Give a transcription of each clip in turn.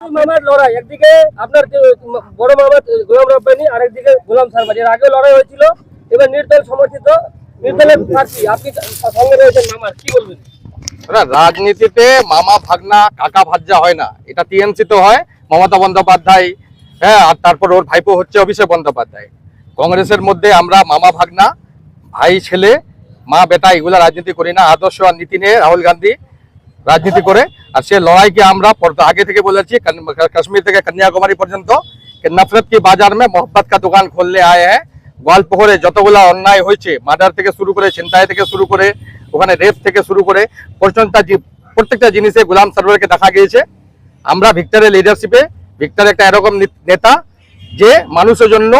মামার লড়াই, একদিকে আপনার বড় মামা গোলাম রব্বানী, আরেকদিকে গোলাম সারওয়ার। এর আগে লড়াই হয়েছিল, এবার নির্দল সমর্থিত নির্দলের প্রার্থী, আপনি সঙ্গে রয়েছেন মামার, কি বলবেন? রাজনীতিতে মামা ভাগনা কাকা ভাজ্জা হয় না, এটা টিএমসি তো হয় মমতা বন্দ্যোপাধ্যায়, হ্যাঁ, আর তারপর ওর ভাইপো হচ্ছে অভিষেক বন্দ্যোপাধ্যায়। কংগ্রেসের মধ্যে আমরা মামা ভাগনা, ভাই ছেলে, মা বেটা এগুলা রাজনীতি করি না। আদর্শ আর নীতি নিয়ে রাহুল গান্ধী রাজনীতি করে, আর সে লড়াইকে আমরা আগে থেকে বলেছি, কাশ্মীর থেকে কন্যাকুমারী পর্যন্ত নফরত কি বাজার মে মোহব্বত কা দোকান খুললে আয়ে হ্যাঁ। গোয়ালপুকুরে যতগুলা অন্যায় হয়েছে, মার্ডার থেকে শুরু করে, ছিনতাই থেকে শুরু করে, ওখানে রেপ থেকে শুরু করে প্রত্যেকটা জিনিসে গোলাম সারওয়ারকে দেখা গিয়েছে। আমরা ভিক্টরের লিডারশিপে, ভিক্টর একটা এরকম নেতা যে মানুষের জন্য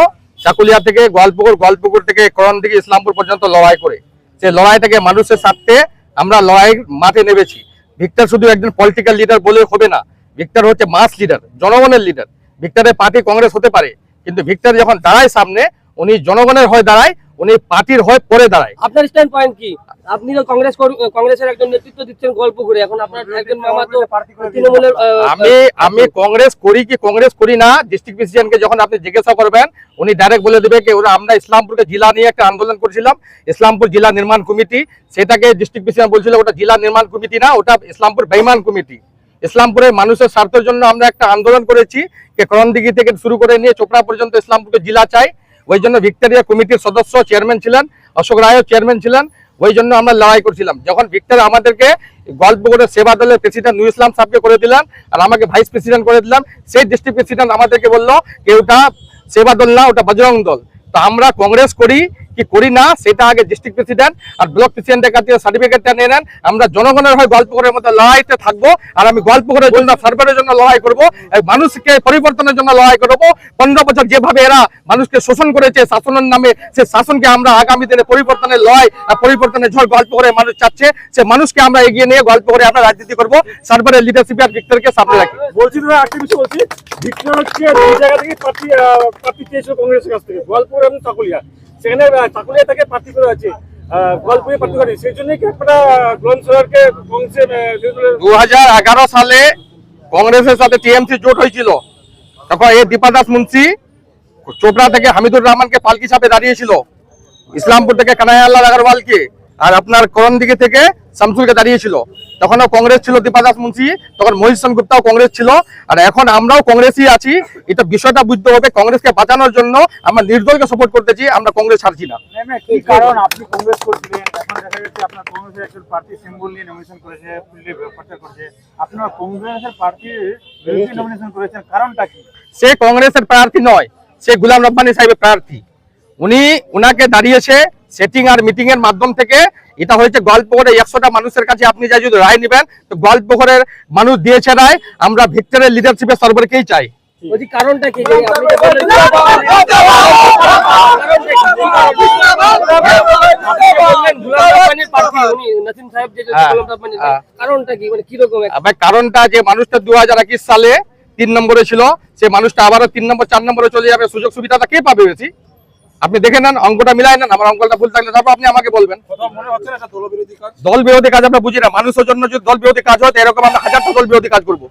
চাকুলিয়া থেকে গোয়ালপুকুর থেকে করণদিঘি ইসলামপুর পর্যন্ত লড়াই করে, সে লড়াইটাকে মানুষের স্বার্থে আমরা লড়াই মাঠে নেমেছি। ভিক্টর শুধু একজন পলিটিক্যাল লিডার বলে হবে না, ভিক্টর হচ্ছে মাস লিডার, জনগণের লিডার। ভিক্টরের পার্টি কংগ্রেস হতে পারে, কিন্তু ভিক্টর যখন দাঁড়ায় সামনে, উনি জনগণের হয়ে দাঁড়ায়, উনি পার্টির হয়ে পরে দাঁড়ায়। আপনার স্ট্যান্ড পয়েন্ট কি? আপনি তো কংগ্রেসের একজন নেতৃত্ব দিচ্ছেন গল্পপুরে, এখন আপনার একজন মামা তো তৃণমূলের। আমি কংগ্রেস করি কি কংগ্রেস করি না, ডিস্ট্রিক্ট প্রেসিডেন্টকে যখন আপনি জিজ্ঞাসা করবেন, উনি ডাইরেক্ট বলে দেবে কি ওরা আমরা ইসলামপুরকে জেলা নিয়ে একটা আন্দোলন করেছিলাম, ইসলামপুর জেলা নির্মাণ কমিটি, সেটাকে ডিস্ট্রিক্ট প্রেসিডেন্ট বলছিল ওটা জেলা নির্মাণ কমিটি না, ওটা ইসলামপুর বেঈমান কমিটি। ইসলামপুরের মানুষের স্বার্থের জন্য আমরা একটা আন্দোলন করেছি, করণদিঘি থেকে শুরু করে নিয়ে চোপড়া পর্যন্ত ইসলামপুরকে জেলা চাই। ওই জন্য ভিক্টোরিয়া কমিটির সদস্য চেয়ারম্যান ছিলেন, অশোক রায়ও চেয়ারম্যান ছিলেন, ওই জন্য আমরা লড়াই করছিলাম। যখন ভিক্টর আমাদেরকে গল্পপুরের সেবা দলের প্রেসিডেন্ট নুর ইসলাম সাহেবকে করে দিলেন, আর আমাকে ভাইস প্রেসিডেন্ট করে দিলাম, সেই ডিস্ট্রিক্ট প্রেসিডেন্ট আমাদেরকে বললো যে ওটা সেবা দল না, ওটা বজরং দল। তো আমরা কংগ্রেস করি কি করি না সেটা আগে ডিস্ট্রিক্ট প্রেসিডেন্ট আর ব্লক প্রেসিডেন্টের কাছে সার্টিফিকেটটা নিয়ে নেন। আমরা জনগণের হয়ে গল্পপুরের মধ্যে লড়াইতে থাকবো, আর আমি গল্পপুরের জন্য সার্ভারের জন্য লড়াই করবো, মানুষকে পরিবর্তনের জন্য লড়াই করবো। 15 বছর যেভাবে এরা মানুষকে শোষণ করেছে শাসনের নামে, সে শাসনকে আমরা আগামী দিনে পরিবর্তনের লড়াই আর পরিবর্তনের ঝড় গল্পপুরে মানুষ চাচ্ছে, সে মানুষকে আমরা এগিয়ে নিয়ে গল্পপুরে আমরা রাজনীতি করবো, সার্ভারের লিডারশিপে আর ভিক্টরকে সামনে রাখি। বলছি না, একটা বিষয় বলছি, ভিক্টর হচ্ছে দুই জায়গা থেকে প্রার্থী চেয়েছিল কংগ্রেসের কাছ থেকে, গোয়ালপুর এবং চাকুলিয়া। সেখানে চাকুলিয়া থেকে প্রার্থী করে আছে, গোয়ালপুরে প্রার্থী করে, সেই জন্যই কি আপনারা গোলাম সারওয়ারকে কংগ্রেসের 2011 সালে কংগ্রেসের সাথে টিএমসি জোট হয়েছিল, তখন এই দীপা দাস মুন্সি চোপড়া থেকে হামিদুর রহমানকে পালকি চাপে দাঁড়িয়েছিল, ইসলামপুর থেকে কানাইয়ালাল আগরওয়ালকে, আর আপনার করণদিঘি থেকে শামসুলকে দাঁড়িয়েছিল। তখনও কংগ্রেস ছিল দীপা দাস মুন্সি, তখন মহিষ সেন গুপ্তাও কংগ্রেস ছিল, আর এখন আমরাও কংগ্রেসই আছি। এটা বিষয়টা বুঝতে হবে, কংগ্রেসকে বাঁচানোর জন্য আমরা নির্দলকে সাপোর্ট করতেছি, আমরা কংগ্রেস ছাড়ছি না। কি কারণ আপনি কংগ্রেস করছিলেন, এখন দেখা যাচ্ছে আপনার কংগ্রেসের একজন প্রার্থী সিম্বল নিয়ে নমিনেশন করেছে, ফুললি প্রচার করেছে, আপনারা কংগ্রেসের প্রার্থীর বিরুদ্ধে নমিনেশন করেছেন, কারণটা কি? সে কংগ্রেসের প্রার্থী নয়, সে গোলাম রব্বানী সাহেবের প্রার্থী। উনাকে দাঁড়িয়েছে সেটিং আর মিটিং এর মাধ্যম থেকে। এটা হয়েছে গল্পপুরে 100টা মানুষের কাছে আপনি যাই যদি রায় নেবেন, তো গল্পপুরের মানুষ দিয়েছে রায়, আমরা ভিক্টরের লিডারশিপে সর্বরকেই চাই। কারণটা কি? কারণটা যে মানুষটা 2021 সালে 3 নম্বরে ছিল, সে মানুষটা আবারও 3 নম্বর 4 নম্বরে চলে যাবে, সুযোগ সুবিধাটা কে পাবে বেশি? আপনি দেখে নেন, অঙ্কটা মিলাই নেন, আমার অঙ্কটা ভুল থাকলে তারপর আপনি আমাকে বলবেন। দল বিরোধী কাজ আমরা বুঝি না, মানুষের জন্য যদি দল বিরোধী কাজ হয় এরকম আমরা 1000টা দল বিরোধী কাজ করবো।